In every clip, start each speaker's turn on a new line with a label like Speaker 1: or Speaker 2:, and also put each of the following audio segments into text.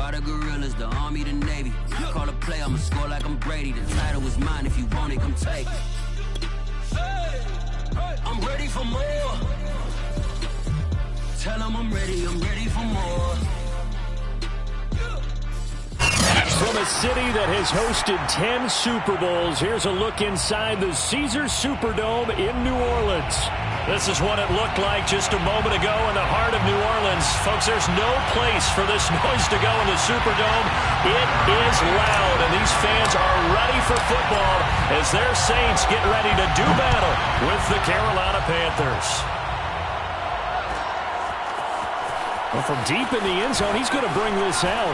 Speaker 1: Why the gorillas, the army, the navy? Call a play, I'ma score like I'm Brady. The title is mine, if you want it, come take it. I'm ready for more. Tell them I'm ready for more.
Speaker 2: From a city that has hosted 10 Super Bowls, here's a look inside the Caesars Superdome in New Orleans. This is what it looked like just a moment ago in the heart of New Orleans. Folks, there's no place for this noise to go in the Superdome. It is loud, and these fans are ready for football as their Saints get ready to do battle with the Carolina Panthers. Well, from deep in the end zone, he's going to bring this out.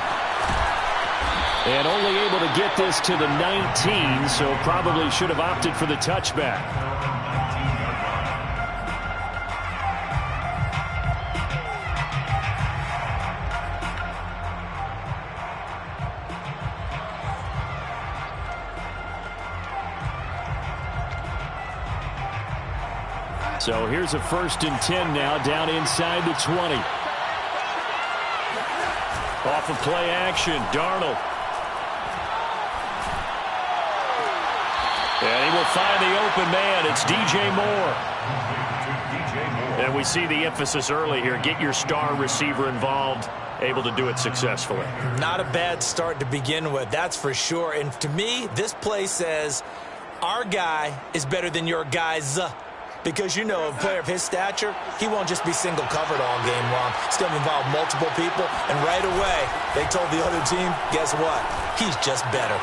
Speaker 2: And only able to get this to the 19, so probably should have opted for the touchback. So here's a 1st and 10 now, down inside the 20. Off of play action, Darnold. And he will find the open man. It's DJ Moore. And we see the emphasis early here. Get your star receiver involved. Able to do it successfully.
Speaker 3: Not a bad start to begin with, that's for sure. And to me, this play says our guy is better than your guys. Because, you know, a player of his stature, he won't just be single covered all game long. He's going to involve multiple people. And right away, they told the other team, guess what? He's just better.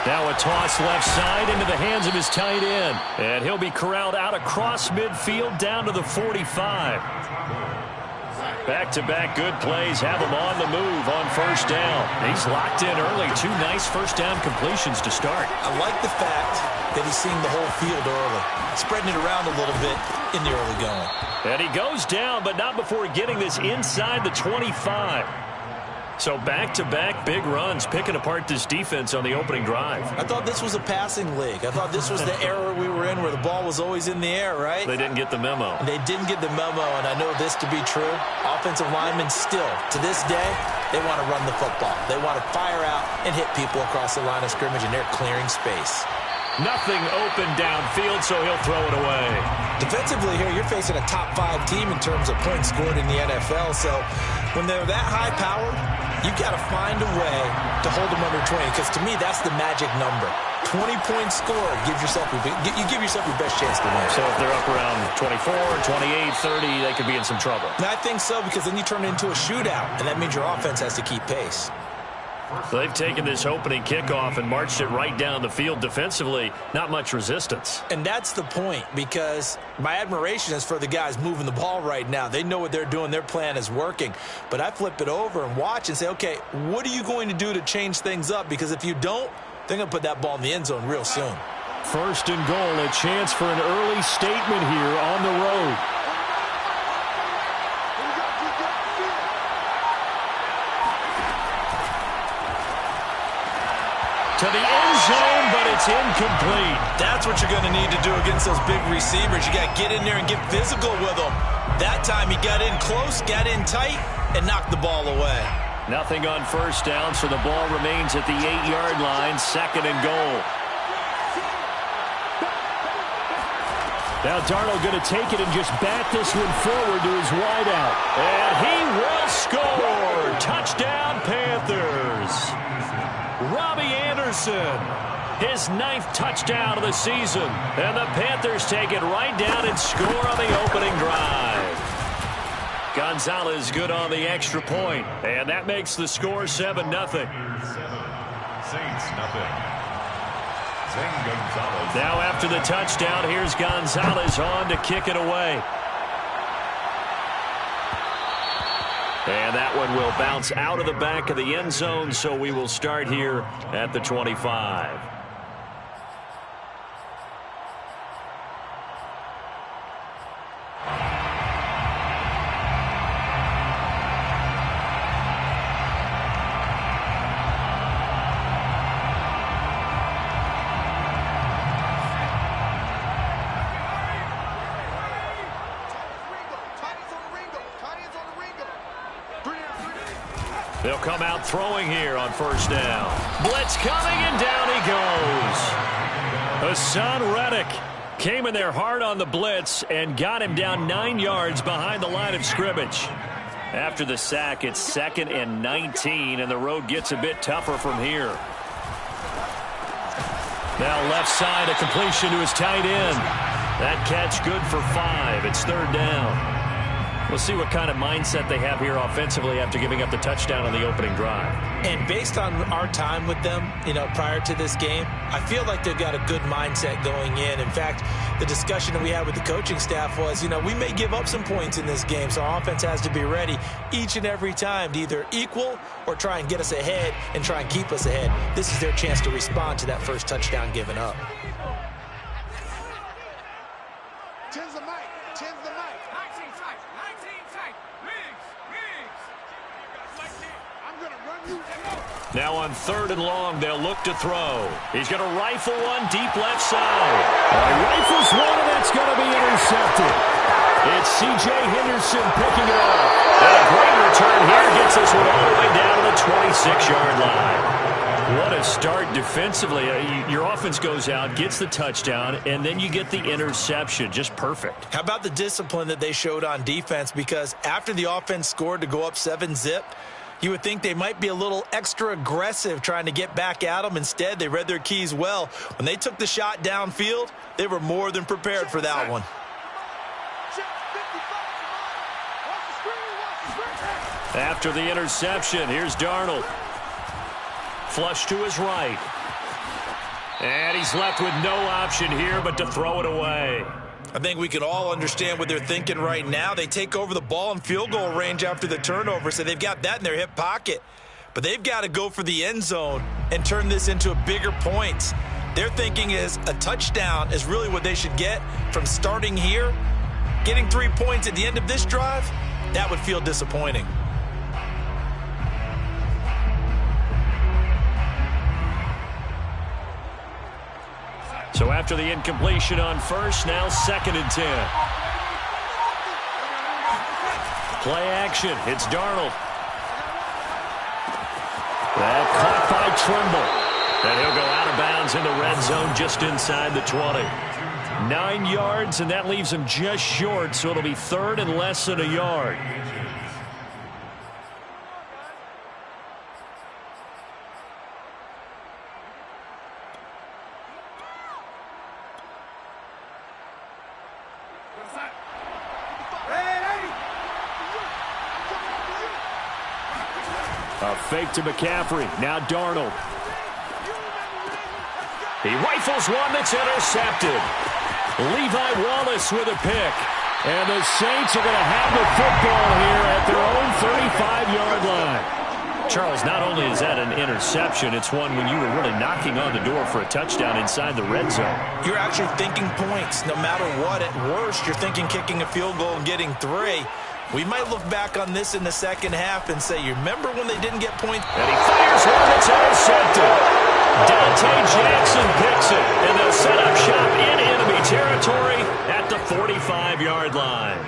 Speaker 2: Now a toss left side into the hands of his tight end. And he'll be corralled out across midfield down to the 45. Back-to-back good plays have him on the move on 1st down. He's locked in early. 2 nice 1st down completions to start.
Speaker 3: I like the fact that he's seeing the whole field early, spreading it around a little bit in the early going.
Speaker 2: And he goes down, but not before getting this inside the 25. So back-to-back big runs, picking apart this defense on the opening drive.
Speaker 3: I thought this was a passing league. I thought this was the era we were in where the ball was always in the air, right?
Speaker 2: They didn't get the memo.
Speaker 3: And they didn't get the memo, and I know this to be true. Offensive linemen still, to this day, they want to run the football. They want to fire out and hit people across the line of scrimmage, and they're clearing space.
Speaker 2: Nothing open downfield, so he'll throw it away.
Speaker 3: Defensively here, you're facing a top 5 team in terms of points scored in the NFL, so when they're that high-powered, you've got to find a way to hold them under 20, because to me, that's the magic number. 20 points scored, you give yourself your best chance to win.
Speaker 2: So if they're up around 24, 28, 30, they could be in some trouble.
Speaker 3: And I think so, because then you turn it into a shootout, and that means your offense has to keep pace.
Speaker 2: They've taken this opening kickoff and marched it right down the field defensively. Not much resistance.
Speaker 3: And that's the point, because my admiration is for the guys moving the ball right now. They know what they're doing. Their plan is working. But I flip it over and watch and say, okay, what are you going to do to change things up? Because if you don't, they're going to put that ball in the end zone real soon.
Speaker 2: 1st and goal, a chance for an early statement here on the road. To the end zone, but it's incomplete.
Speaker 3: That's what you're going to need to do against those big receivers. You got to get in there and get physical with them. That time he got in close, got in tight, and knocked the ball away.
Speaker 2: Nothing on 1st down, so the ball remains at the 8-yard line, 2nd and goal. Now Darnold going to take it and just bat this one forward to his wideout. And he will score! Touchdown, Panthers! Robbie Anderson, his 9th touchdown of the season. And the Panthers take it right down and score on the opening drive. Gonzalez good on the extra point. And that makes the score 7-0.
Speaker 4: Saints nothing.
Speaker 2: Now after the touchdown, here's Gonzalez on to kick it away. And that one will bounce out of the back of the end zone, so we will start here at the 25. They'll come out throwing here on first down. Blitz coming, and down he goes. Hassan Reddick came in there hard on the blitz and got him down 9 yards behind the line of scrimmage. After the sack, it's 2nd and 19, and the road gets a bit tougher from here. Now left side, a completion to his tight end. That catch good for 5. It's 3rd down. We'll see what kind of mindset they have here offensively after giving up the touchdown on the opening drive. And based on our time with them, prior to this game, I feel like they've got a good mindset going in. In fact, the discussion that we had with the coaching staff was, we may give up some points in this game, so our offense has to be ready each and every time to either equal or try and get us ahead and try and keep us ahead. This is their chance to respond to that first touchdown given up. Now on 3rd and long, they'll look to throw. He's going to rifle one deep left side. Rifles one, and that's going to be intercepted. It's C.J. Henderson picking it up. And a great return here gets this one all the way down to the 26-yard line. What a start defensively. Your offense goes out, gets the touchdown, and then you get the interception. Just perfect. How about the discipline that they showed on defense? Because after the offense scored to go up 7-zip, you would think they might be a little extra aggressive trying to get back at them. Instead, they read their keys well. When they took the shot downfield, they were more than prepared for that one. After the interception, here's Darnold. Flush to his right. And he's left with no option here but to throw it away. I think we can all understand what they're thinking right now. They take over the ball in field goal range after the turnover, so they've got that in their hip pocket. But they've got to go for the end zone and turn this into a bigger points. Their thinking is a touchdown is really what they should get from starting here. Getting 3 points at the end of this drive, that would feel disappointing. So after the incompletion on first, now 2nd and 10. Play action. It's Darnold. That caught by Trimble. And he'll go out of bounds in the red zone just inside the 20. 9 yards, and that leaves him just short, so it'll be 3rd and less than a yard. A fake to McCaffrey. Now Darnold. He rifles one that's intercepted. Levi Wallace with a pick. And the Saints are going to have the football here at their own 35-yard line. Charles, not only is that an interception, it's one when you were really knocking on the door for a touchdown inside the red zone. You're actually thinking points. No matter what, at worst, you're thinking kicking a field goal and getting 3. We might look back on this in the second half and say, you remember when they didn't get points? And he fires one that's intercepted. Dante Jackson picks it, and they'll set up shop in enemy territory at the 45-yard line.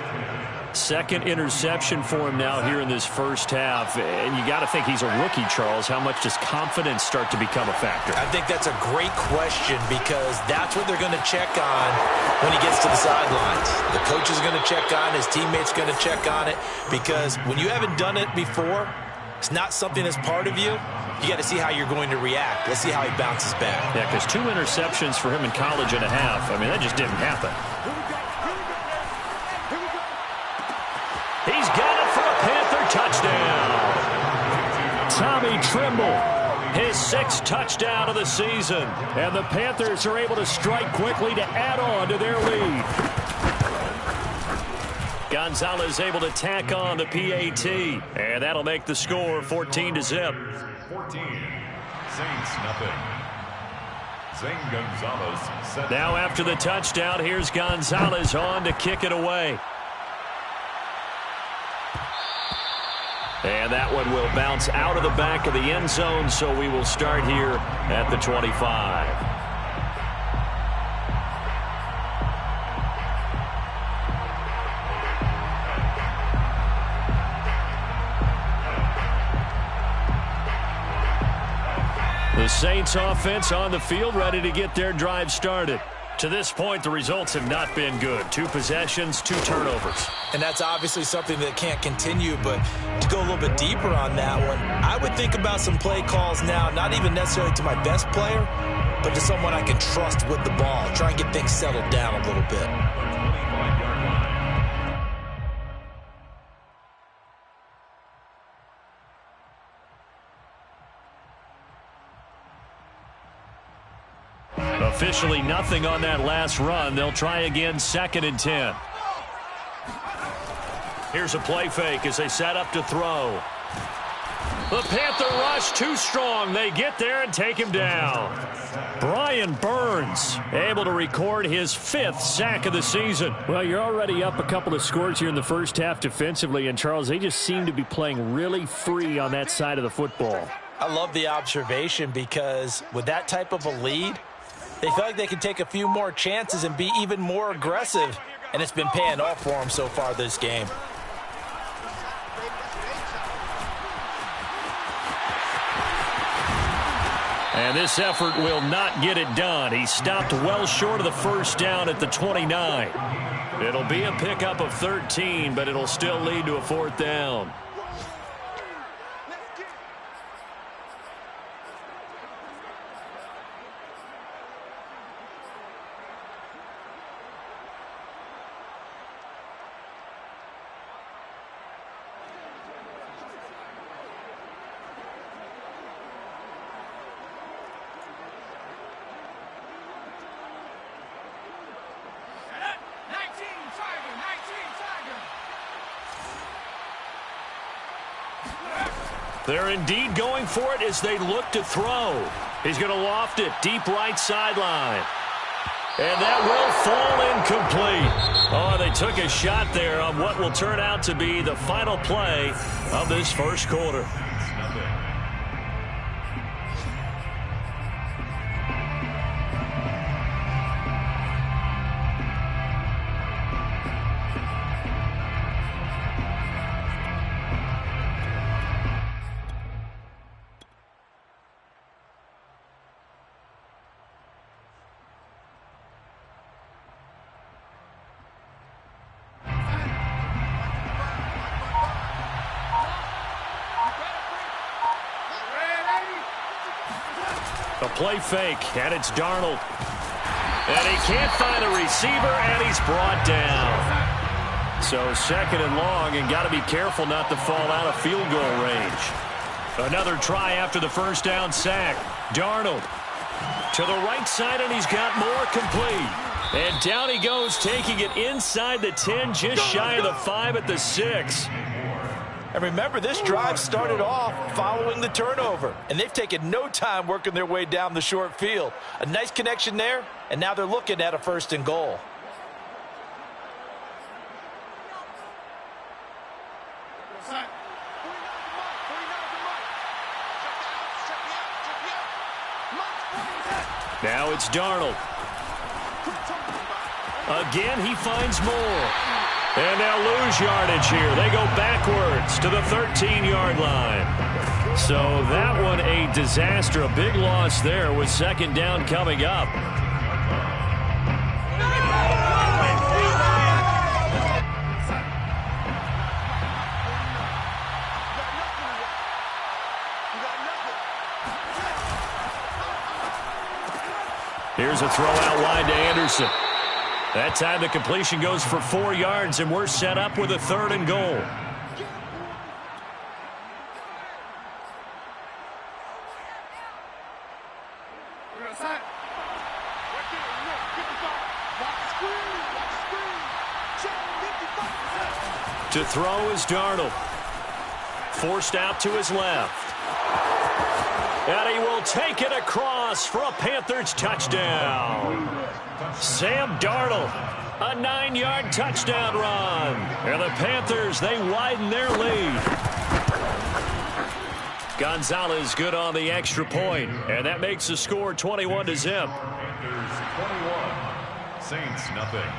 Speaker 2: 2nd interception for him now here in this first half. And you got to think he's a rookie, Charles. How much does confidence start to become a factor? I think that's a great question because that's what they're going to check on when he gets to the sidelines. The coach is going to check on, his teammates going to check on it, because when you haven't done it before, it's not something that's part of you. You got to see how you're going to react. Let's see how he bounces back. Yeah, because 2 interceptions for him in college and a half. I mean, that just didn't happen. He's got it for a Panther touchdown. Tommy Trimble, his 6th touchdown of the season. And the Panthers are able to strike quickly to add on to their lead. Gonzalez able to tack on the PAT. And that'll make the score 14-0.
Speaker 4: 14. Saints nothing. Zane Gonzalez set.
Speaker 2: Now after the touchdown, here's Gonzalez on to kick it away. And that one will bounce out of the back of the end zone, so we will start here at the 25. The Saints offense on the field, ready to get their drive started. To this point, the results have not been good. 2 possessions, 2 turnovers.
Speaker 3: And that's obviously something that can't continue, but to go a little bit deeper on that one, I would think about some play calls now, not even necessarily to my best player, but to someone I can trust with the ball. Try and get things settled down a little bit.
Speaker 2: Officially nothing on that last run. They'll try again, 2nd and 10. Here's a play fake as they set up to throw. The Panther rush too strong. They get there and take him down. Brian Burns able to record his 5th sack of the season.
Speaker 5: Well, you're already up a couple of scores here in the first half defensively, and Charles, they just seem to be playing really free on that side of the football.
Speaker 3: I love the observation because with that type of a lead, they feel like they can take a few more chances and be even more aggressive, and it's been paying off for them so far this game.
Speaker 2: And this effort will not get it done. He stopped well short of the first down at the 29. It'll be a pickup of 13, but it'll still lead to a 4th down. They're indeed going for it as they look to throw. He's going to loft it deep right sideline. And that will fall incomplete. Oh, they took a shot there on what will turn out to be the final play of this first quarter. A play fake, and it's Darnold. And he can't find a receiver, and he's brought down. So 2nd and long, and got to be careful not to fall out of field goal range. Another try after the first down sack. Darnold to the right side, and he's got more complete. And down he goes, taking it inside the 10, just shy of the 5 at the 6.
Speaker 3: And remember, this drive started off following the turnover, and they've taken no time working their way down the short field. A nice connection there, and now they're looking at a 1st and goal.
Speaker 2: Now it's Darnold. Again, he finds more. And they'll lose yardage here. They go backwards to the 13-yard line. So that one a disaster. A big loss there with 2nd down coming up. Here's a throw out wide to Anderson. That time the completion goes for 4 yards, and we're set up with a 3rd and goal. To throw is Darnold. Forced out to his left. And he will take it across for a Panthers touchdown. Sam Darnold, a 9-yard touchdown run. And the Panthers, they widen their lead. Gonzalez good on the extra point, and that makes the score 21-0.
Speaker 4: Panthers 21, Saints nothing.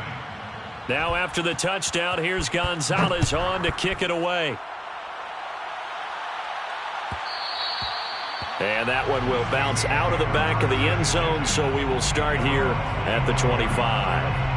Speaker 2: Now after the touchdown, here's Gonzalez on to kick it away. And that one will bounce out of the back of the end zone, so we will start here at the 25.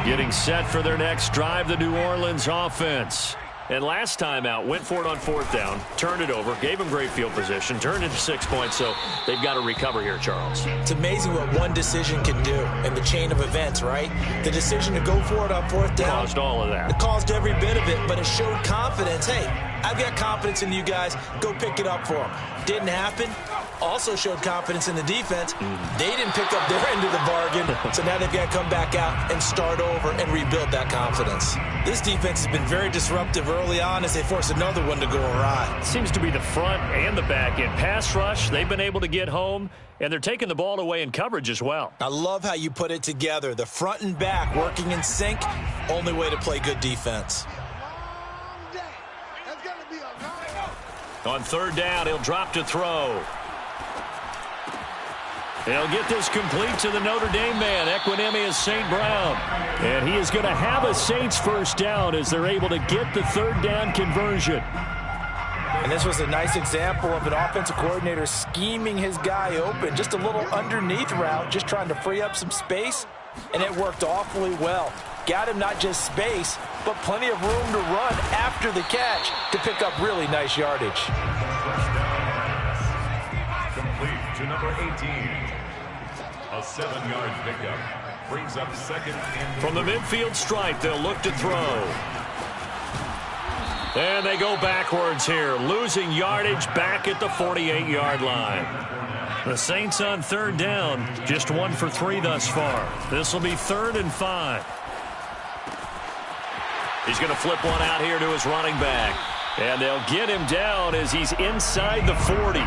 Speaker 2: Getting set for their next drive, the New Orleans offense. And last time out, went for it on 4th down, turned it over, gave them great field position, turned into 6 points, so they've got to recover here, Charles.
Speaker 3: It's amazing what one decision can do in the chain of events, right? The decision to go for it on 4th down.
Speaker 2: Caused all of that.
Speaker 3: It caused every bit of it, but it showed confidence. Hey, I've got confidence in you guys. Go pick it up for them. Didn't happen. Also showed confidence in the defense. They didn't pick up their end of the bargain, so now they've got to come back out and start over and rebuild that confidence. This defense has been very disruptive early on as they force another one to go awry.
Speaker 2: Seems to be the front and the back end. Pass rush, they've been able to get home, and they're taking the ball away in coverage as well.
Speaker 3: I love how you put it together. The front and back working in sync, only way to play good defense.
Speaker 2: On 3rd down, he'll drop to throw. They'll get this complete to the Notre Dame man, Equanimeous St. Brown. And he is going to have a Saints first down as they're able to get the 3rd down conversion.
Speaker 3: And this was a nice example of an offensive coordinator scheming his guy open. Just a little underneath route, just trying to free up some space. And it worked awfully well. Got him not just space, but plenty of room to run after the catch to pick up really nice yardage.
Speaker 4: Complete to number 18. A 7-yard pickup brings up 2nd and
Speaker 2: from the midfield stripe, they'll look to throw. And they go backwards here, losing yardage back at the 48-yard line. The Saints on 3rd down, just 1 for 3 thus far. This will be 3rd and 5. He's going to flip one out here to his running back. And they'll get him down as he's inside the 40.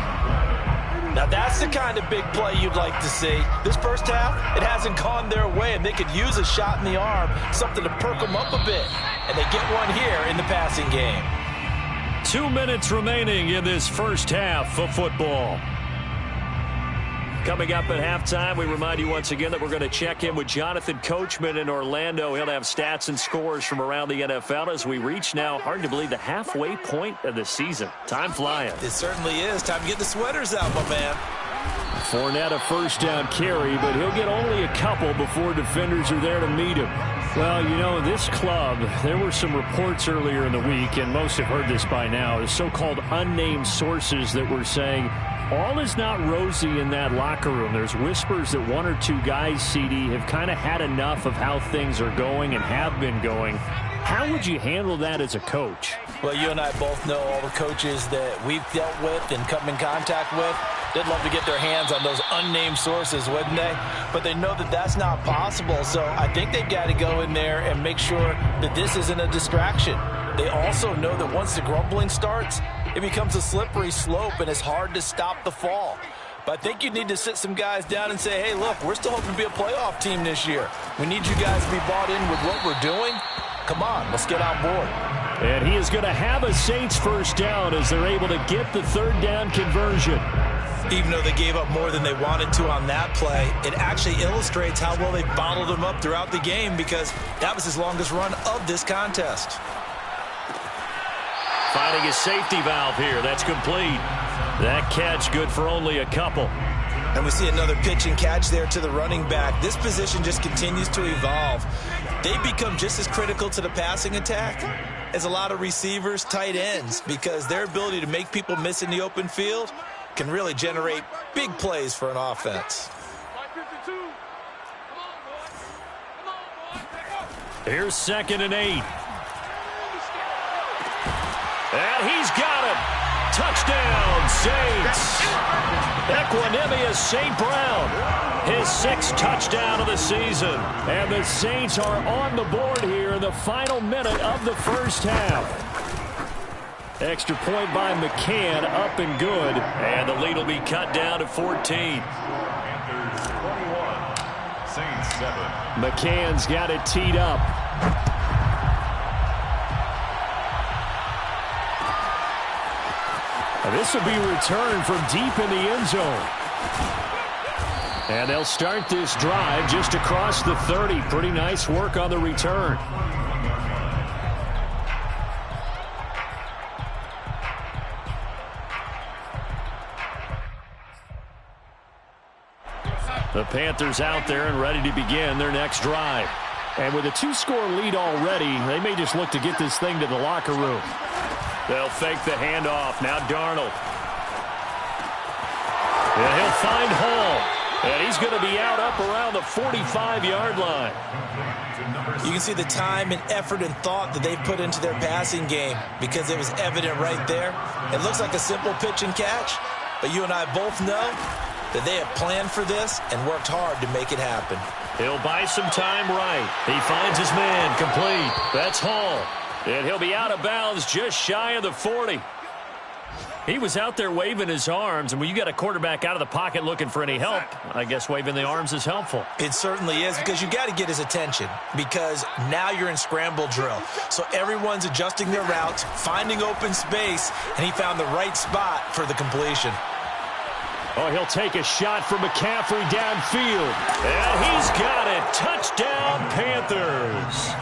Speaker 3: Now that's the kind of big play you'd like to see. This first half, it hasn't gone their way, and they could use a shot in the arm, something to perk them up a bit. And they get one here in the passing game.
Speaker 2: 2 minutes remaining in this first half of football. Coming up at halftime, we remind you once again that we're going to check in with Jonathan Coachman in Orlando. He'll have stats and scores from around the NFL as we reach now, hard to believe, the halfway point of the season. Time flying.
Speaker 3: It certainly is. Time to get the sweaters out, my man.
Speaker 5: Fournette a first down carry, but he'll get only a couple before defenders are there to meet him. Well, you know, this club, there were some reports earlier in the week, and most have heard this by now, the so-called unnamed sources that were saying all is not rosy in that locker room. There's whispers that 1 or 2 guys, CD, have kind of had enough of how things are going and have been going. How would you handle that as a coach?
Speaker 3: Well, you and I both know all the coaches that we've dealt with and come in contact with. They'd love to get their hands on those unnamed sources, wouldn't they? But they know that that's not possible, so I think they've got to go in there and make sure that this isn't a distraction. They also know that once the grumbling starts, it becomes a slippery slope, and it's hard to stop the fall. But I think you need to sit some guys down and say, hey, look, we're still hoping to be a playoff team this year. We need you guys to be bought in with what we're doing. Come on, let's get on board.
Speaker 5: And he is going to have a Saints first down as they're able to get the 3rd down conversion.
Speaker 3: Even though they gave up more than they wanted to on that play, it actually illustrates how well they bottled them up throughout the game because that was his longest run of this contest.
Speaker 2: Finding his safety valve here. That's complete. That catch good for only a couple.
Speaker 3: And we see another pitch and catch there to the running back. This position just continues to evolve. They become just as critical to the passing attack as a lot of receivers, tight ends, because their ability to make people miss in the open field can really generate big plays for an offense.
Speaker 2: Here's 2nd and 8. And he's got him. Touchdown, Saints. Equanimeous St. Brown, his 6th touchdown of the season.
Speaker 5: And the Saints are on the board here in the final minute of the first half. Extra point by McCann, up and good.
Speaker 2: And the lead will be cut down to 14.
Speaker 4: Panthers 21, Saints 7.
Speaker 5: McCann's got it teed up. This will be returned from deep in the end zone. And they'll start this drive just across the 30. Pretty nice work on the return. The Panthers out there and ready to begin their next drive. And with a 2-score lead already, they may just look to get this thing to the locker room. They'll fake the handoff. Now Darnold. And he'll find Hall. And he's going to be out up around the 45-yard line.
Speaker 3: You can see the time and effort and thought that they've put into their passing game because it was evident right there. It looks like a simple pitch and catch, but you and I both know that they have planned for this and worked hard to make it happen.
Speaker 5: He'll buy some time right. He finds his man complete. That's Hall. And he'll be out of bounds just shy of the 40. He was out there waving his arms, and when you got a quarterback out of the pocket looking for any help, I guess waving the arms is helpful.
Speaker 3: It certainly is, because you got to get his attention, because now you're in scramble drill. So everyone's adjusting their routes, finding open space, and he found the right spot for the completion.
Speaker 5: Oh, he'll take a shot from McCaffrey downfield. And he's got it. Touchdown, Panthers.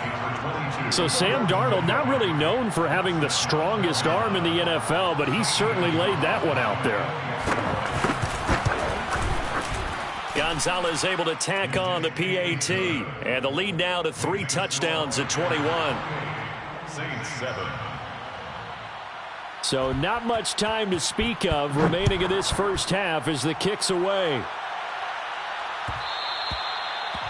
Speaker 5: So Sam Darnold, not really known for having the strongest arm in the NFL, but he certainly laid that one out there. Gonzalez able to tack on the PAT. And the lead now to 3 touchdowns at 21.
Speaker 4: Saints 7.
Speaker 5: So not much time to speak of remaining in this first half as the kick's away.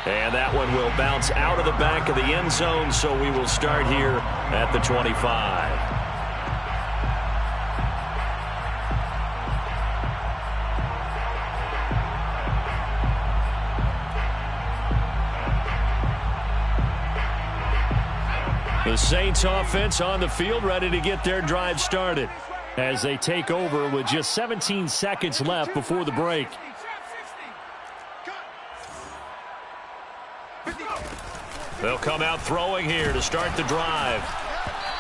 Speaker 5: And that one will bounce out of the back of the end zone, so we will start here at the 25. The Saints offense on the field ready to get their drive started as they take over with just 17 seconds left before the break. They'll come out throwing here to start the drive.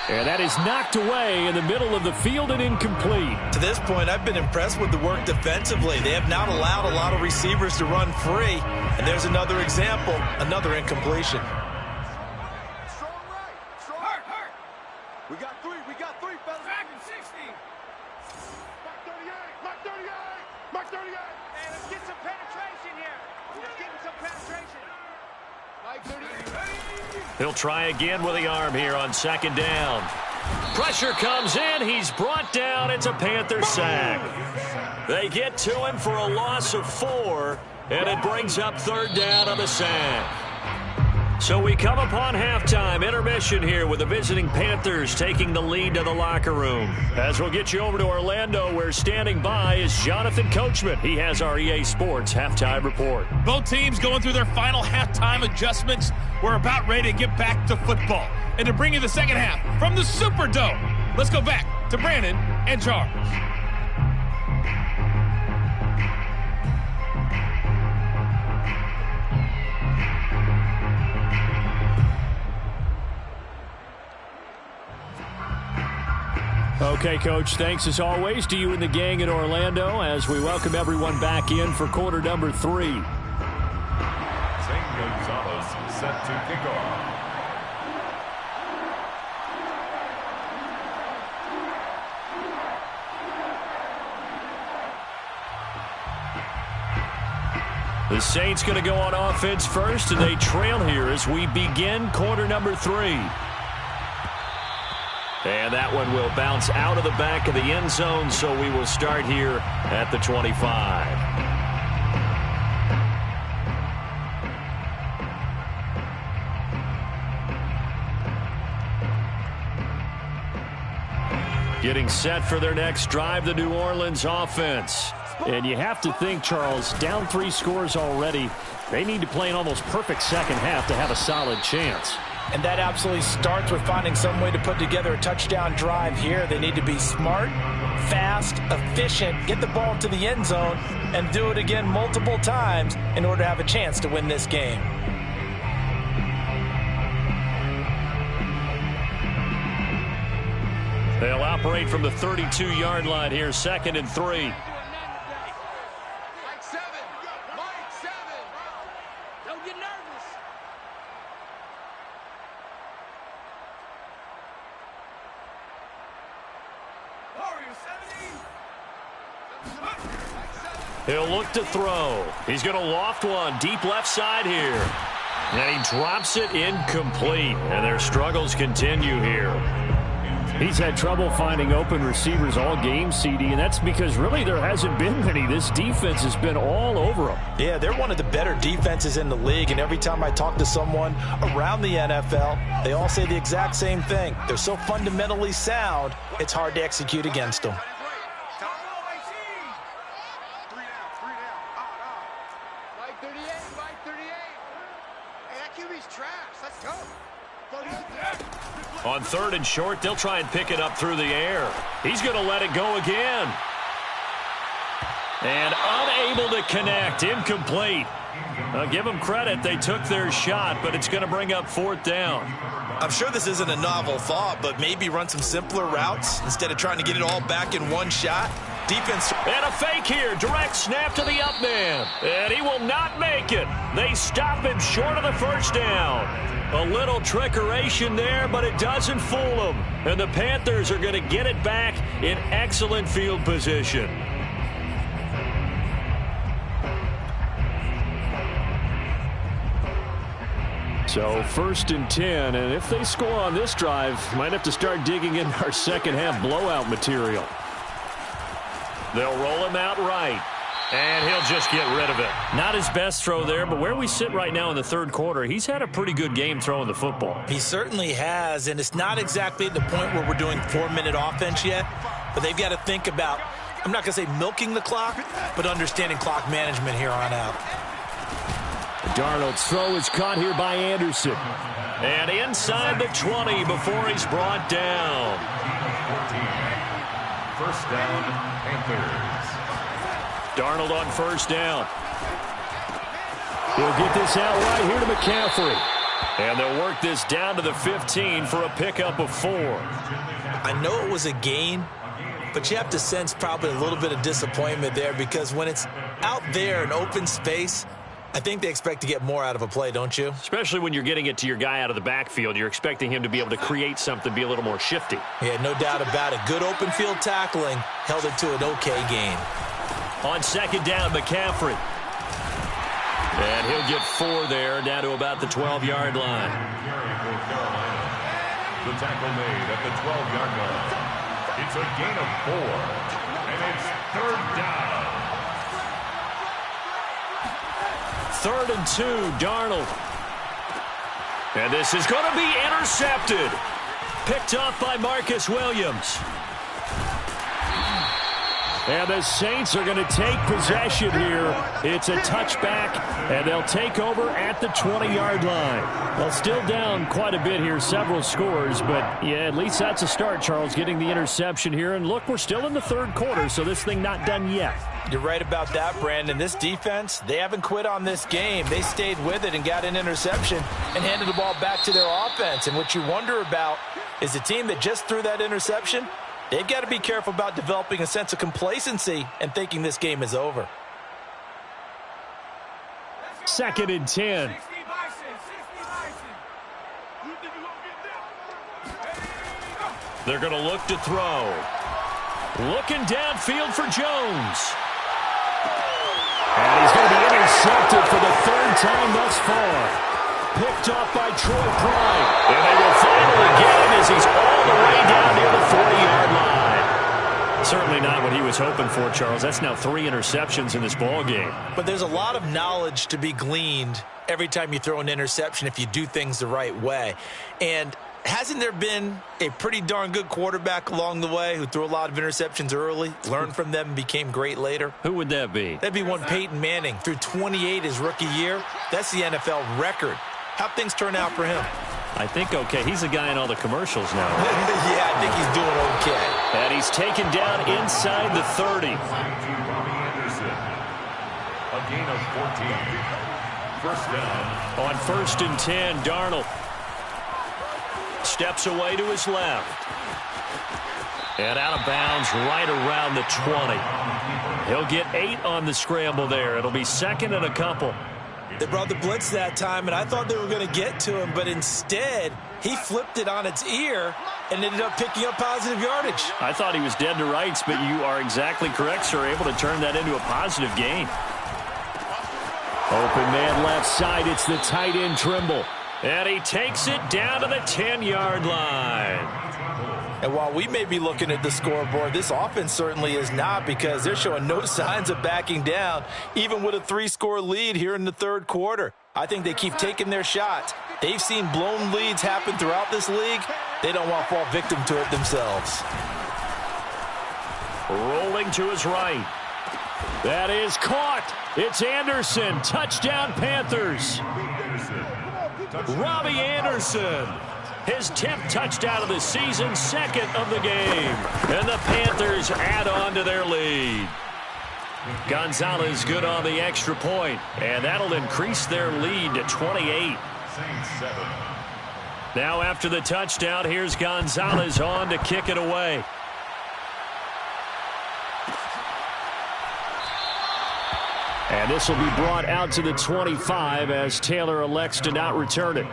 Speaker 5: And that is knocked away in the middle of the field and incomplete.
Speaker 3: To this point, I've been impressed with the work defensively. They have not allowed a lot of receivers to run free. And there's another example, another incompletion.
Speaker 6: We got three, fellas. Back in 60. Mark 38. Mark 38. Hey, let's get some penetration here. Let's get some penetration. Mike 38.
Speaker 5: He'll try again with the arm here on second down. Pressure comes in. He's brought down. It's a Panther sack. They get to him for a loss of 4, and it brings up third down on the sack. So we come upon halftime, intermission here with the visiting Panthers taking the lead to the locker room. As we'll get you over to Orlando, where standing by is Jonathan Coachman. He has our EA Sports halftime report.
Speaker 7: Both teams going through their final halftime adjustments. We're about ready to get back to football. And to bring you the second half from the Superdome, let's go back to Brandon and Charles.
Speaker 5: Okay, Coach, thanks as always to you and the gang in Orlando as we welcome everyone back in for quarter number 3.
Speaker 4: St. Gonzalez set to kick off.
Speaker 5: The Saints going to go on offense first, and they trail here as we begin quarter number 3. And that one will bounce out of the back of the end zone, so we will start here at the 25. Getting set for their next drive, the New Orleans offense. And you have to think, Charles, down 3 scores already. They need to play an almost perfect second half to have a solid chance.
Speaker 3: And that absolutely starts with finding some way to put together a touchdown drive here. They need to be smart, fast, efficient, get the ball to the end zone, and do it again multiple times in order to have a chance to win this game.
Speaker 5: They'll operate from the 32-yard line here, 2nd and 3.
Speaker 6: Mike 7. Don't get nervous.
Speaker 2: He'll look to throw. He's going to loft one deep left side here. And he drops it incomplete. And their struggles continue here.
Speaker 5: He's had trouble finding open receivers all game, CD, and that's because really there hasn't been many. This defense has been all over them.
Speaker 3: Yeah, they're one of the better defenses in the league, and every time I talk to someone around the NFL, they all say the exact same thing. They're so fundamentally sound, it's hard to execute against them.
Speaker 6: Mike 38, Mike 38. Hey, that QB's trash. Let's go.
Speaker 2: On 3rd and short, they'll try and pick it up through the air. He's going to let it go again. And unable to connect. Incomplete. Give them credit. They took their shot, but it's going to bring up 4th down.
Speaker 3: I'm sure this isn't a novel thought, but maybe run some simpler routes instead of trying to get it all back in one shot. Defense.
Speaker 2: And a fake here. Direct snap to the up man. And he will not make it. They stop him short of the 1st down. A little trickeration there, but it doesn't fool them. And the Panthers are going to get it back in excellent field position.
Speaker 5: So 1st and 10, and if they score on this drive, might have to start digging in our second half blowout material.
Speaker 2: They'll roll him out right. And he'll just get rid of it. Not his best throw there, but where we sit right now in the 3rd quarter, he's had a pretty good game throwing the football.
Speaker 3: He certainly has, and it's not exactly at the point where we're doing 4-minute offense yet, but they've got to think about, I'm not going to say milking the clock, but understanding clock management here on out.
Speaker 5: Darnold's throw is caught here by Anderson.
Speaker 2: And inside the 20 before he's brought down.
Speaker 4: 1st down, Panthers.
Speaker 2: Darnold on 1st down.
Speaker 5: He'll get this out right here to McCaffrey.
Speaker 2: And they'll work this down to the 15 for a pickup of 4.
Speaker 3: I know it was a gain, but you have to sense probably a little bit of disappointment there because when it's out there in open space, I think they expect to get more out of a play, don't you?
Speaker 2: Especially when you're getting it to your guy out of the backfield. You're expecting him to be able to create something, be a little more shifty.
Speaker 3: Yeah, no doubt about it. Good open field tackling held it to an okay gain.
Speaker 2: On 2nd down, McCaffrey. And he'll get 4 there, down to about the 12-yard line.
Speaker 4: The tackle made at the 12-yard line. It's a gain of 4, and it's 3rd down.
Speaker 2: 3rd and 2, Darnold. And this is going to be intercepted. Picked off by Marcus Williams.
Speaker 5: And the Saints are going to take possession here. It's a touchback, and they'll take over at the 20-yard line. Well, still down quite a bit here, several scores, but yeah, at least that's a start, Charles, getting the interception here. And look, we're still in the 3rd quarter, so this thing not done yet.
Speaker 3: You're right about that, Brandon. This defense, they haven't quit on this game. They stayed with it and got an interception and handed the ball back to their offense. And what you wonder about is the team that just threw that interception, they've got to be careful about developing a sense of complacency and thinking this game is over.
Speaker 5: 2nd and 10.
Speaker 2: They're going to look to throw. Looking downfield for Jones.
Speaker 5: And he's going to be intercepted for the 3rd time thus far. Picked off by Troy Pride.
Speaker 2: And they will finally get him as he's all the way down near the 40-yard line. Certainly not what he was hoping for, Charles. That's now 3 interceptions in this ball game.
Speaker 3: But there's a lot of knowledge to be gleaned every time you throw an interception if you do things the right way. And hasn't there been a pretty darn good quarterback along the way who threw a lot of interceptions early, learned from them, and became great later?
Speaker 2: Who would that be?
Speaker 3: That'd be one Peyton Manning. Threw 28 his rookie year. That's the NFL record. How'd things turn out for him?
Speaker 2: I think okay. He's the guy in all the commercials now.
Speaker 3: Yeah, I think he's doing okay.
Speaker 2: And he's taken down inside the 30.
Speaker 4: Robbie Anderson. A gain of 14. 1st down.
Speaker 2: On 1st and 10, Darnold steps away to his left. And out of bounds right around the 20. He'll get 8 on the scramble there. It'll be 2nd and a couple.
Speaker 3: They brought the blitz that time, and I thought they were going to get to him, but instead, he flipped it on its ear and ended up picking up positive yardage.
Speaker 5: I thought he was dead to rights, but you are exactly correct, sir. Able to turn that into a positive gain. Open man left side. It's the tight end Trimble. And he takes it down to the 10-yard line.
Speaker 3: And while we may be looking at the scoreboard, this offense certainly is not, because they're showing no signs of backing down, even with a 3-score lead here in the third quarter. I think they keep taking their shots. They've seen blown leads happen throughout this league. They don't want to fall victim to it themselves.
Speaker 5: Rolling to his right. That is caught. It's Anderson. Touchdown, Panthers. Robbie Anderson. His 10th touchdown of the season, second of the game. And the Panthers add on to their lead. Gonzalez good on the extra point, and that'll increase their lead to 28. Now after the touchdown, here's Gonzalez on to kick it away. And this will be brought out to the 25 as Taylor elects to not return it.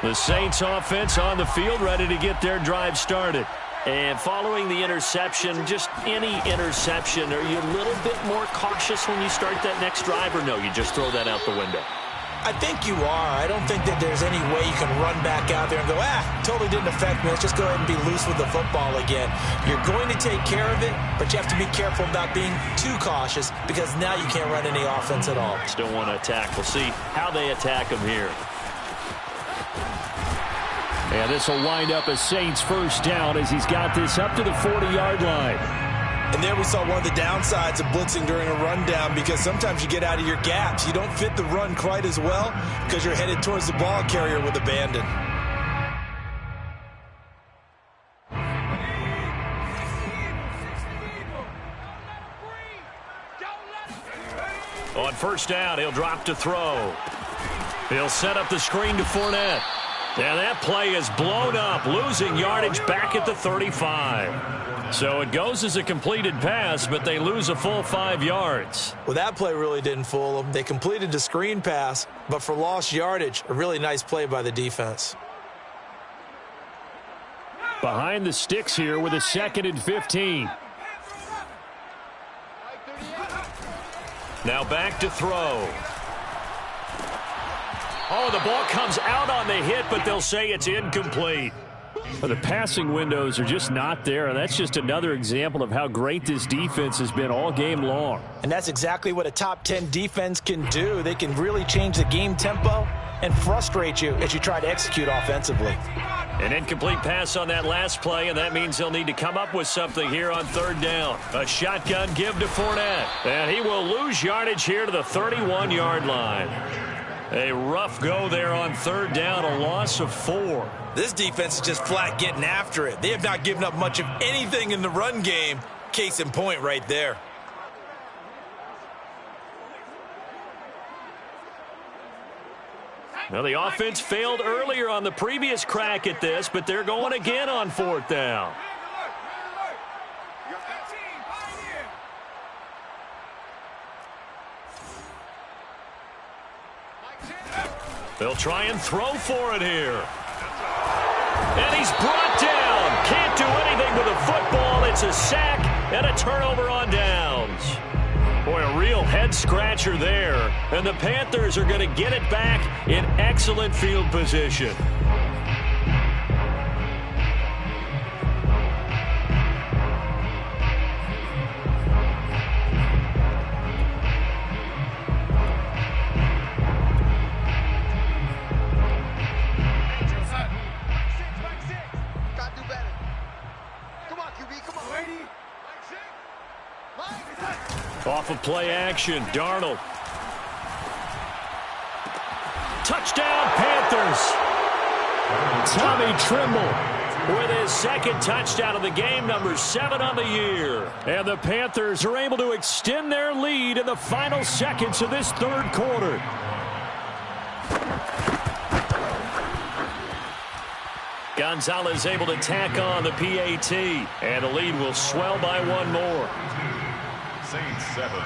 Speaker 5: The Saints offense on the field, ready to get their drive started. And following the interception, just any interception, are you a little bit more cautious when you start that next drive, or no, you just throw that out the window?
Speaker 3: I think you are. I don't think that there's any way you can run back out there and go, totally didn't affect me. Let's just go ahead and be loose with the football again. You're going to take care of it, but you have to be careful about being too cautious, because now you can't run any offense at all.
Speaker 5: Still want to attack. We'll see how they attack them here. And this will wind up a Saints first down as he's got this up to the 40-yard line.
Speaker 3: And there we saw one of the downsides of blitzing during a rundown, because sometimes you get out of your gaps. You don't fit the run quite as well because you're headed towards the ball carrier with abandon.
Speaker 5: On first down, he'll drop to throw. He'll set up the screen to Fournette. And that play is blown up, losing yardage back at the 35. So it goes as a completed pass, but they lose a full 5 yards.
Speaker 3: Well, that play really didn't fool them. They completed the screen pass, but for lost yardage, a really nice play by the defense.
Speaker 5: Behind the sticks here with a 2nd and 15. Now back to throw. Oh, the ball comes out on the hit, but they'll say it's incomplete. Well, the passing windows are just not there, and that's just another example of how great this defense has been all game long.
Speaker 3: And that's exactly what a top 10 defense can do. They can really change the game tempo and frustrate you as you try to execute offensively.
Speaker 5: An incomplete pass on that last play, and that means they'll need to come up with something here on third down. A shotgun give to Fournette, and he will lose yardage here to the 31-yard line. A rough go there on third down, a loss of 4.
Speaker 3: This defense is just flat getting after it. They have not given up much of anything in the run game. Case in point right there.
Speaker 5: Now, the offense failed earlier on the previous crack at this, but they're going again on fourth down. They'll try and throw for it here. And he's brought down. Can't do anything with a football. It's a sack and a turnover on downs. Boy, a real head-scratcher there. And the Panthers are going to get it back in excellent field position. Off of play action, Darnold. Touchdown, Panthers. Tommy Trimble with his 2nd touchdown of the game, number 7 on the year. And the Panthers are able to extend their lead in the final seconds of this third quarter. Gonzalez able to tack on the PAT, and the lead will swell by one more.
Speaker 4: Saints 7.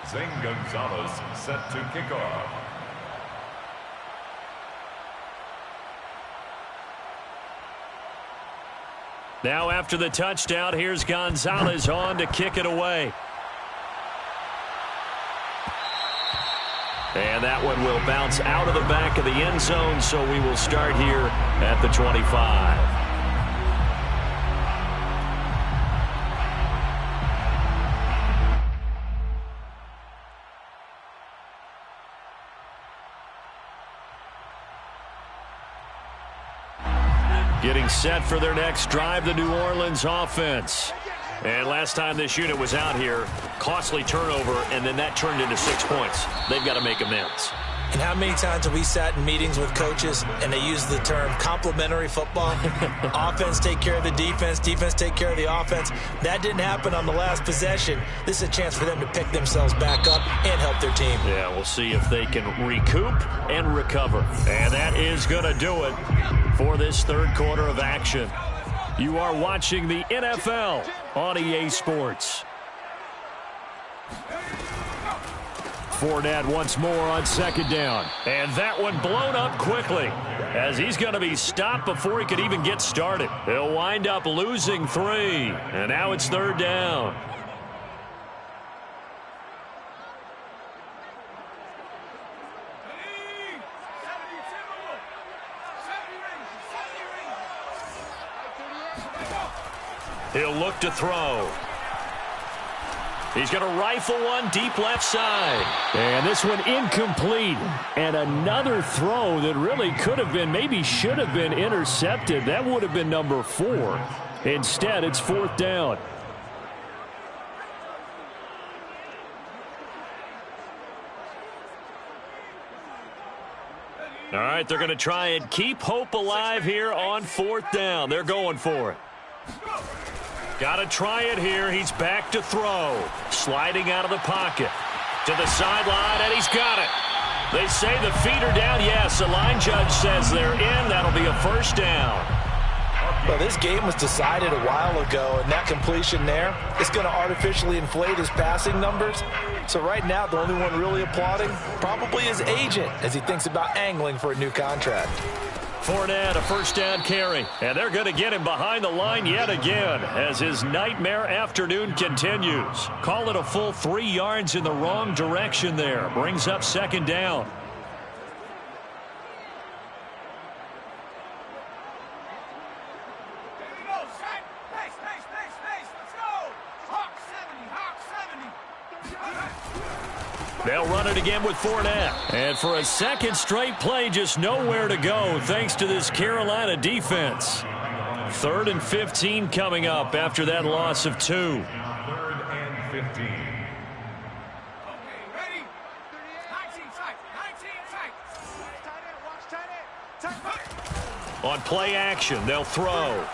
Speaker 4: Zane Gonzalez set to kick off.
Speaker 5: Now after the touchdown, here's Gonzalez on to kick it away. And that one will bounce out of the back of the end zone, so we will start here at the 25. Getting set for their next drive, the New Orleans offense. And last time this unit was out here, costly turnover, and then that turned into 6 points. They've got to make amends.
Speaker 3: And how many times have we sat in meetings with coaches and they use the term complementary football? Offense take care of the defense, defense take care of the offense. That didn't happen on the last possession. This is a chance for them to pick themselves back up and help their team.
Speaker 5: Yeah, we'll see if they can recoup and recover. And that is going to do it for this third quarter of action. You are watching the NFL on EA Sports. Fournette once more on second down. And that one blown up quickly as he's going to be stopped before he could even get started. He'll wind up losing 3. And now it's third down. He'll look to throw. He's going to rifle one deep left side. And this one incomplete. And another throw that really could have been, maybe should have been intercepted. That would have been number 4. Instead, it's fourth down. All right, they're going to try and keep hope alive here on fourth down. They're going for it. Got to try it here. He's back to throw. Sliding out of the pocket. To the sideline, and he's got it. They say the feet are down. Yes, the line judge says they're in. That'll be a first down.
Speaker 3: Well, this game was decided a while ago, and that completion there is going to artificially inflate his passing numbers. So right now, the only one really applauding probably his agent as he thinks about angling for a new contract.
Speaker 5: Fournette, a first down carry. And they're going to get him behind the line yet again as his nightmare afternoon continues. Call it a full 3 yards in the wrong direction there. Brings up second down. They'll run it again with Fournette. And for a second straight play, just nowhere to go thanks to this Carolina defense. 3rd and 15 coming up after that loss of 2.
Speaker 4: 3rd and 15.
Speaker 6: Ready? 19 tight. 19 tight. Watch tight end.
Speaker 5: On play action, they'll throw.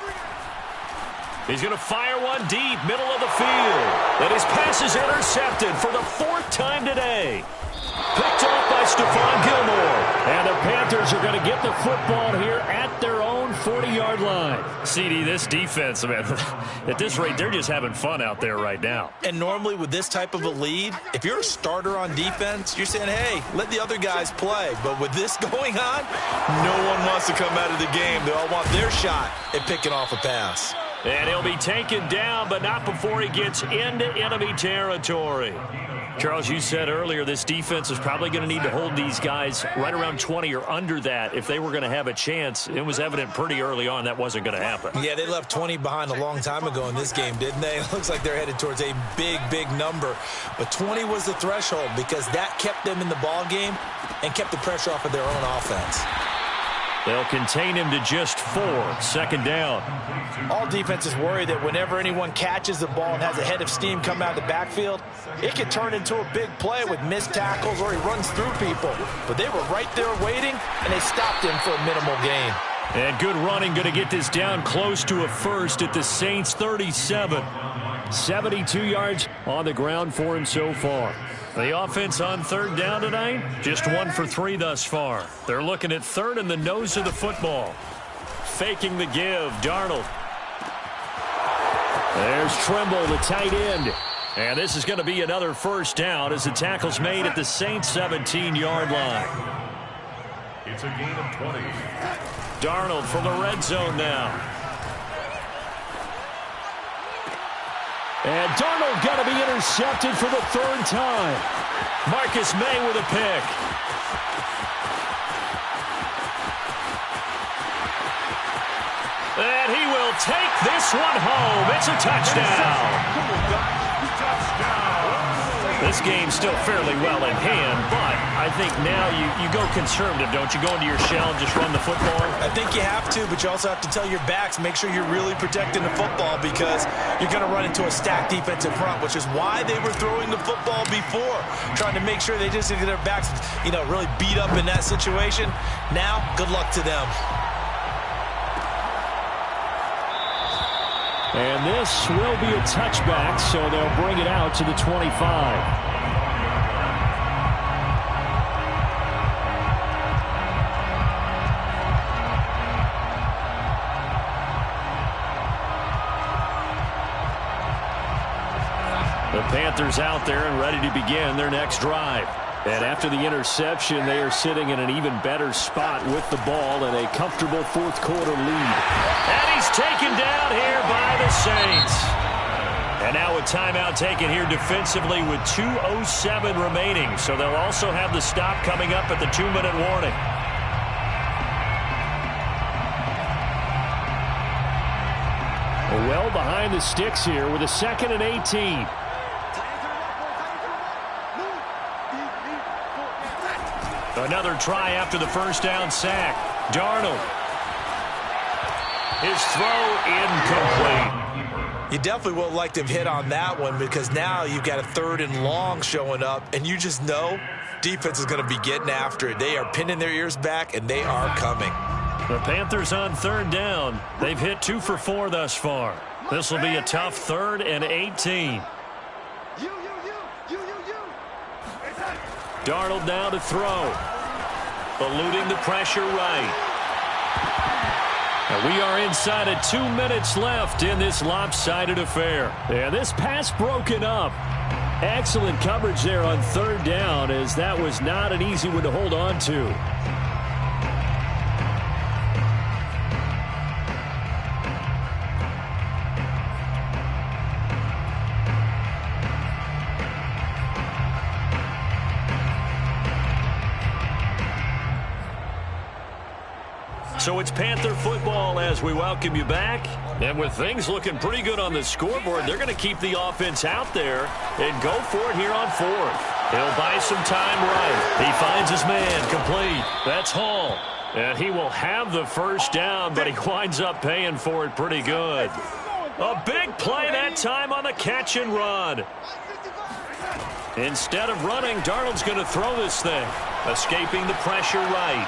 Speaker 5: He's going to fire one deep, middle of the field. And his pass is intercepted for the 4th time today. Picked off by Stephon Gilmore. And the Panthers are going to get the football here at their own 40-yard line. CD, this defense, man, at this rate, they're just having fun out there right now.
Speaker 3: And normally with this type of a lead, if you're a starter on defense, you're saying, hey, let the other guys play. But with this going on, no one wants to come out of the game. They all want their shot at picking off a pass.
Speaker 5: And he'll be taken down, but not before he gets into enemy territory. Charles, you said earlier this defense is probably going to need to hold these guys right around 20 or under that if they were going to have a chance. It was evident pretty early on that wasn't going to happen.
Speaker 3: Yeah, they left 20 behind a long time ago in this game, didn't they? It looks like they're headed towards a big, big number. But 20 was the threshold because that kept them in the ball game and kept the pressure off of their own offense.
Speaker 5: They'll contain him to just 4. Second down.
Speaker 3: All defenses worry that whenever anyone catches the ball and has a head of steam come out of the backfield, it could turn into a big play with missed tackles or he runs through people. But they were right there waiting, and they stopped him for a minimal gain.
Speaker 5: And good running, going to get this down close to a first at the Saints 37. 72 yards on the ground for him so far.
Speaker 2: The offense on third down tonight, just 1 for 3 thus far. They're looking at third in the nose of the football. Faking the give, Darnold. There's Trimble, the tight end. And this is going to be another first down as the tackle's made at the Saints' 17-yard line.
Speaker 4: It's a gain of 20.
Speaker 2: Darnold from the red zone now.
Speaker 5: And Darnold got to be intercepted for the 3rd time.
Speaker 2: Marcus May with a pick. And he will take this one home. It's a touchdown. This game's still fairly well in hand, but I think now you go conservative, don't you? Go into your shell and just run the football?
Speaker 3: I think you have to, but you also have to tell your backs, make sure you're really protecting the football because you're going to run into a stacked defensive front, which is why they were throwing the football before, trying to make sure they just get their backs, really beat up in that situation. Now, good luck to them.
Speaker 5: And this will be a touchback, so they'll bring it out to the 25.
Speaker 2: The Panthers out there and ready to begin their next drive.
Speaker 5: And after the interception, they are sitting in an even better spot with the ball and a comfortable fourth-quarter lead.
Speaker 2: And he's taken down here by the Saints. And now a timeout taken here defensively with 2:07 remaining. So they'll also have the stop coming up at the 2-minute warning.
Speaker 5: Well behind the sticks here with a 2nd and 18.
Speaker 2: Another try after the first down sack. Darnold. His throw incomplete.
Speaker 3: You definitely would like to have hit on that one because now you've got a 3rd and long showing up, and you just know defense is going to be getting after it. They are pinning their ears back, and they are coming.
Speaker 2: The Panthers on 3rd down. They've hit 2 for 4 thus far. This will be a tough 3rd and 18. Darnold now to throw. Eluding the pressure right. And we are inside of 2 minutes left in this lopsided affair.
Speaker 5: Yeah, this pass broken up. Excellent coverage there on 3rd down, as that was not an easy one to hold on to.
Speaker 2: So it's Panther football as we welcome you back. And with things looking pretty good on the scoreboard, they're going to keep the offense out there and go for it here on 4th. He'll buy some time right. He finds his man complete. That's Hall. And he will have the first down, but he winds up paying for it pretty good. A big play that time on the catch and run. Instead of running, Darnold's going to throw this thing. Escaping the pressure right.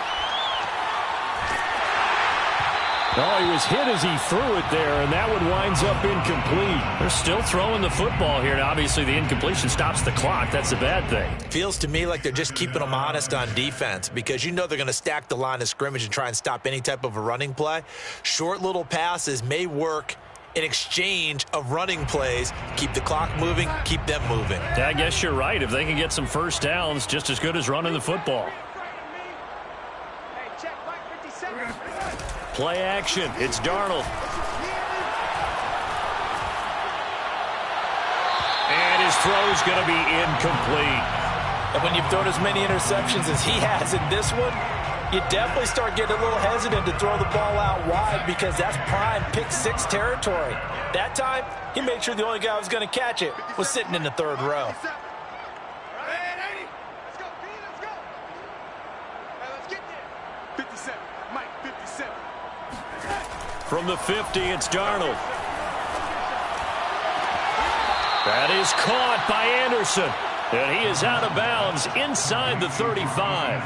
Speaker 5: Oh, he was hit as he threw it there, and that one winds up incomplete.
Speaker 2: They're still throwing the football here. Now, obviously, the incompletion stops the clock. That's a bad thing.
Speaker 3: Feels to me like they're just keeping them honest on defense because you know they're going to stack the line of scrimmage and try and stop any type of a running play. Short little passes may work in exchange of running plays. Keep the clock moving, keep them moving.
Speaker 2: Yeah, I guess you're right. If they can get some first downs, just as good as running the football. Play action. It's Darnold. And his throw's going to be incomplete.
Speaker 3: And when you've thrown as many interceptions as he has in this one, you definitely start getting a little hesitant to throw the ball out wide because that's prime pick 6 territory. That time, he made sure the only guy who was going to catch it was sitting in the 3rd row.
Speaker 2: From the 50, it's Darnold. That is caught by Anderson. And he is out of bounds inside the 35.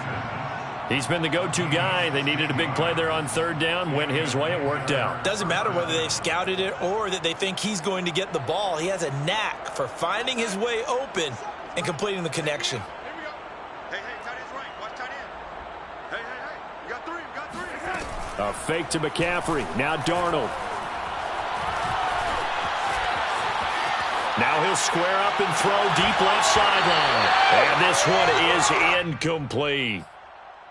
Speaker 5: He's been the go-to guy. They needed a big play there on third down. Went his way. It worked out.
Speaker 3: Doesn't matter whether they've scouted it or that they think he's going to get the ball. He has a knack for finding his way open and completing the connection.
Speaker 6: Here we go. Hey, tight end's right. Watch tight end. Hey. You got three.
Speaker 5: A fake to McCaffrey. Now Darnold. Now he'll square up and throw deep left sideline. And this one is incomplete.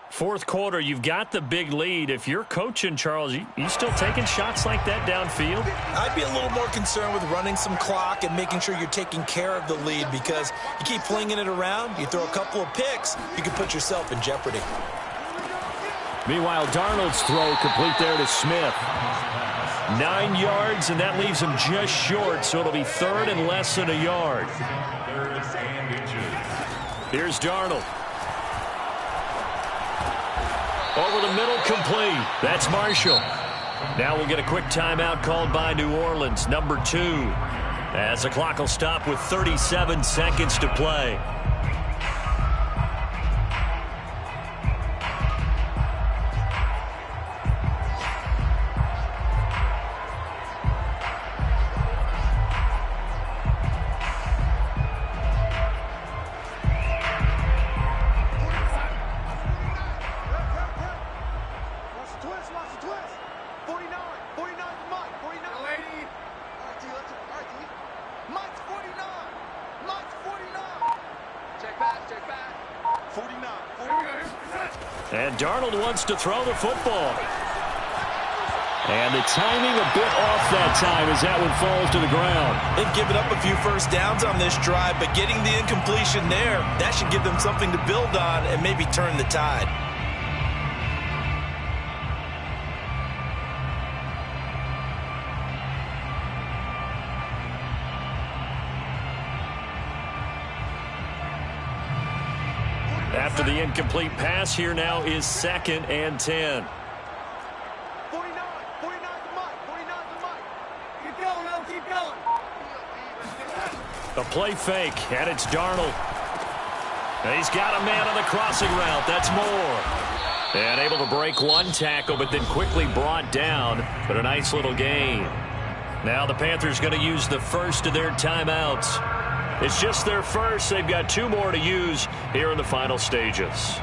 Speaker 5: Fourth quarter, you've got the big lead. If you're coaching, Charles, you still taking shots like that downfield?
Speaker 3: I'd be a little more concerned with running some clock and making sure you're taking care of the lead, because you keep flinging it around, you throw a couple of picks, you can put yourself in jeopardy.
Speaker 5: Meanwhile, Darnold's throw complete there to Smith. 9 yards, and that leaves him just short, so it'll be third and less than a yard. Here's Darnold. Over the middle, complete. That's Marshall. Now we'll get a quick timeout called by New Orleans, number 2, as the clock will stop with 37 seconds to play. And Darnold wants to throw the football. And the timing a bit off that time as that one falls to the ground.
Speaker 3: They've given up a few first downs on this drive, but getting the incompletion there, that should give them something to build on and maybe turn the tide.
Speaker 5: After the incomplete pass, here now is 2nd and 10.
Speaker 6: 49 the mic. Keep going, Mel, keep going.
Speaker 5: A play fake, and it's Darnold. And he's got a man on the crossing route. That's Moore. And able to break one tackle, but then quickly brought down. But a nice little gain. Now the Panthers going to use the first of their timeouts. It's just their first. They've got 2 more to use here in the final stages.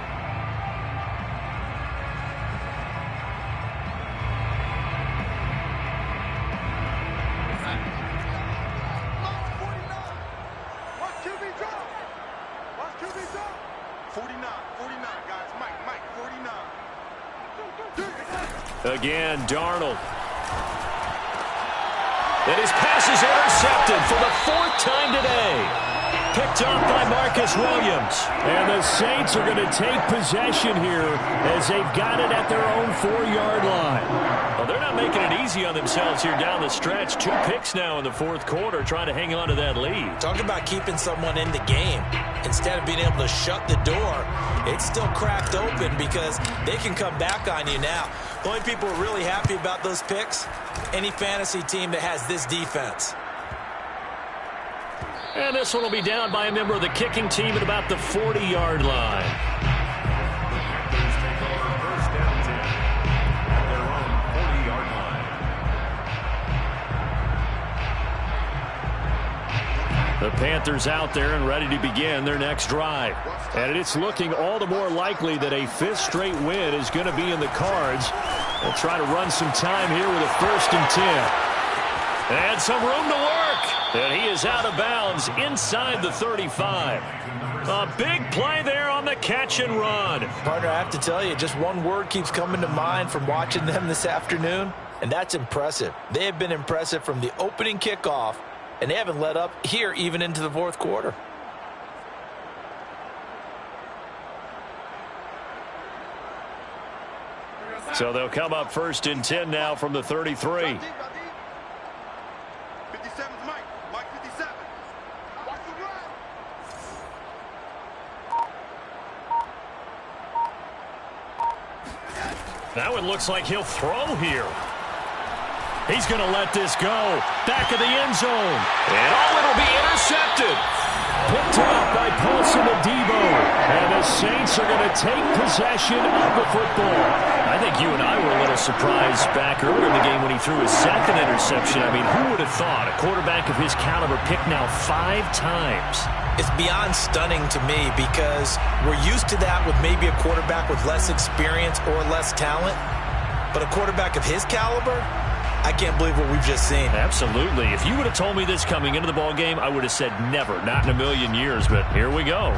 Speaker 5: Again, Darnold. And his pass is intercepted for the 4th time today. Picked off by Marcus Williams. And the Saints are going to take possession here as they've got it at their own 4-yard line. Well, they're not making it easy on themselves here down the stretch. 2 picks now in the 4th quarter trying to hang on to that lead.
Speaker 3: Talk about keeping someone in the game. Instead of being able to shut the door, it's still cracked open because they can come back on you now. The only people who are really happy about those picks, any fantasy team that has this defense.
Speaker 5: And this one will be down by a member of the kicking team at about the 40-yard line.
Speaker 4: First down 10 at their own 40-yard line.
Speaker 5: The Panthers out there and ready to begin their next drive. And it's looking all the more likely that a 5th straight win is going to be in the cards. They'll try to run some time here with a 1st and 10. And some room to work. And he is out of bounds inside the 35. A big play there on the catch and run.
Speaker 3: Partner, I have to tell you, just one word keeps coming to mind from watching them this afternoon, and that's impressive. They have been impressive from the opening kickoff, and they haven't let up here even into the 4th quarter.
Speaker 5: So they'll come up 1st and 10 now from the 33.
Speaker 6: 57's Mike. Mike 57. Watch the run.
Speaker 5: That one looks like he'll throw here. He's going to let this go. Back of the end zone. And it'll be intercepted. Picked up by Paulson Adebo. And the
Speaker 2: Saints are going to take possession of the football.
Speaker 5: I think you and I were a little surprised back earlier in the game when he threw his second interception. I mean, who would have thought a quarterback of his caliber picked now 5 times?
Speaker 3: It's beyond stunning to me because we're used to that with maybe a quarterback with less experience or less talent. But a quarterback of his caliber, I can't believe what we've just seen.
Speaker 5: Absolutely. If you would have told me this coming into the ball game, I would have said never, not in a million years. But here we go.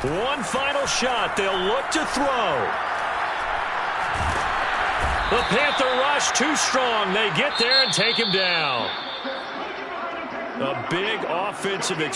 Speaker 5: One final shot. They'll look to throw. The Panther rush too strong. They get there and take him down. A big offensive